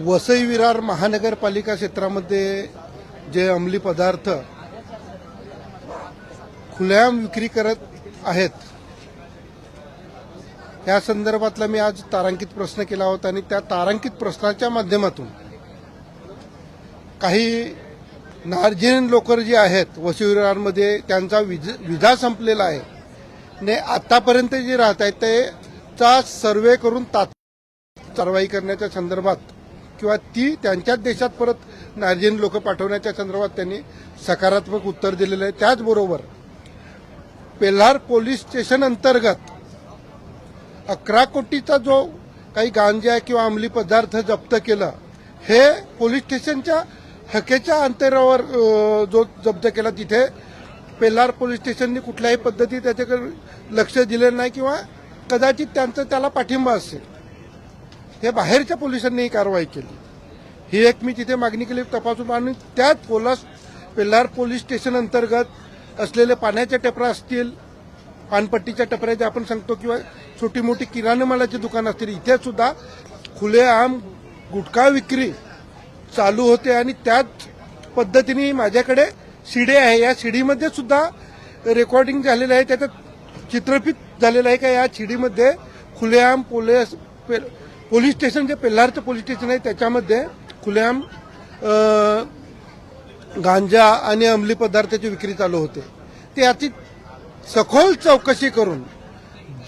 वसई विरार महानगरपालिका क्षेत्रामध्ये जे अंमली पदार्थ खुलेआम विक्री करत आहेत त्या संदर्भातला मी आज तारांकित प्रश्न केला होता आणि त्या तारांकित प्रश्नाच्या माध्यमातून काही नार्जिन लोक जे आहेत वसई विरारमध्ये त्यांचा विजा संपलेला आहे ने आतापर्यंत जे राहत आहेत त्याचा सर्वे करून कारवाई करण्याच्या संदर्भात किंवा ती त्यांच्याच देशात परत नार्जिन लोक पाठवण्याच्या संदर्भात त्यांनी सकारात्मक उत्तर दिलेलं आहे। त्याचबरोबर पेल्हार पोलीस स्टेशन अंतर्गत 11 कोटीचा जो काही गांजा किंवा अंमली पदार्थ जप्त केला हे पोलीस स्टेशनच्या हक्केच्या अंतरावर जो जप्त केला तिथे पेल्हार पोलीस स्टेशनने कुठल्याही पद्धती त्याच्याकडे लक्ष दिलेलं नाही किंवा कदाचित त्यांचा त्याला पाठिंबा असेल। हे बाहेरच्या पोलिसांनी ही कारवाई केली ही एक मी तिथे मागणी केली तपासून आणि त्यात पेल्हार पोलीस स्टेशन अंतर्गत असलेले पाण्याच्या टपऱ्या असतील पानपट्टीच्या टपऱ्या जे आपण सांगतो किंवा छोटी मोठी किराणा मालाची दुकानं असतील इथे सुद्धा खुलेआम गुटखा विक्री चालू होते आणि त्याच पद्धतीने माझ्याकडे सीडी आहे या सीडीमध्ये सुद्धा रेकॉर्डिंग झालेलं आहे त्याचं चित्रफित झालेलं आहे का या सीडीमध्ये खुलेआम पोलीस स्टेशन जे पेल्हारचं पोलीस स्टेशन आहे त्याच्यामध्ये खुलेआम गांजा आणि अंमली पदार्थाची विक्री चालू होते। ते याची सखोल चौकशी करून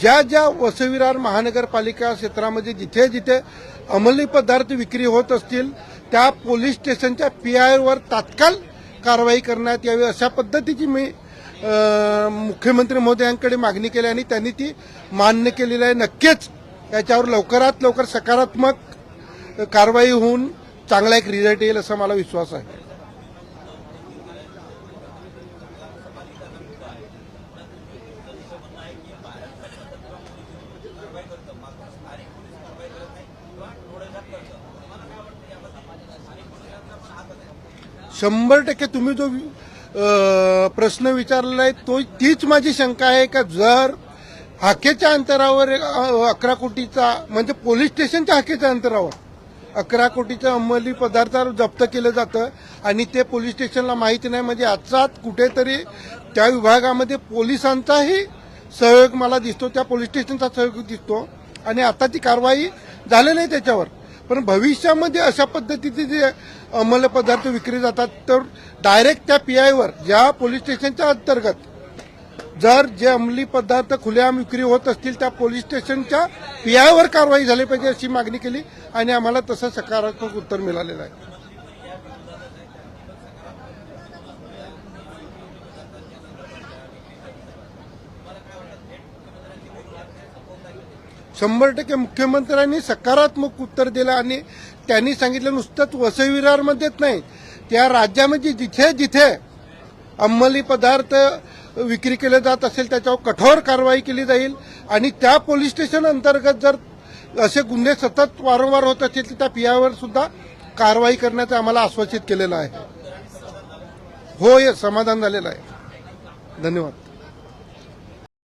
ज्या ज्या वसई विरार महानगरपालिका क्षेत्रामध्ये जिथे जिथे अंमली पदार्थ विक्री होत असतील त्या पोलीस स्टेशनच्या पीआयवर तात्काळ कारवाई करण्यात यावी अशा पद्धतीची मी मुख्यमंत्री महोदयांकडे मागणी केली आणि त्यांनी ती मान्य केलेली आहे। नक्कीच याच्यावर लवकरात लवकर सकारात्मक कारवाई होऊन चांगला एक रिझल्ट येईल असा मला विश्वास आहे। 100% तुम्ही जो प्रश्न विचारलेला आहे तो तीच माझी शंका आहे का जर हाकेच्या अंतरावर 11 कोटीचा म्हणजे पोलीस स्टेशनच्या हाकेच्या अंतरावर 11 कोटीच्या अंमली पदार्थावर जप्त केलं जातं आणि ते पोलीस स्टेशनला माहिती नाही म्हणजे याचाच कुठेतरी त्या विभागामध्ये पोलिसांचाही सहयोग मला दिसतो त्या पोलीस स्टेशनचा सहयोग दिसतो आणि आता ती कारवाई झालेली आहे त्याच्यावर। पण भविष्यामध्ये अशा पद्धतीचे जे अंमली पदार्थ विक्री जातात तर डायरेक्ट त्या पीआयवर ज्या पोलीस स्टेशनच्या अंतर्गत जर जे अंमली पदार्थ खुलेआम विक्री होत असतील त्या पोलीस स्टेशनच्या पीआयवर कारवाई झाली पाहिजे अशी मागणी केली आणि आम्हाला तसं सकारात्मक उत्तर मिळालेलं आहे। 100% मुख्यमंत्र्यांनी सकारात्मक उत्तर दिलं आणि त्यांनी सांगितलं नुसतंच वसई विरारमध्येच नाही त्या राज्यामध्ये जिथे जिथे अंमली पदार्थ विक्री केले जात असेल त्याच्यावर कठोर कारवाई केली जाईल आणि त्या पोलीस स्टेशन अंतर्गत जर असे गुन्हे सतत वारंवार होत असतील तर त्या पीआयवर सुद्धा कारवाई करण्याचं आम्हाला आश्वासित केलेलं आहे। हो हे समाधान झालेलं आहे। धन्यवाद।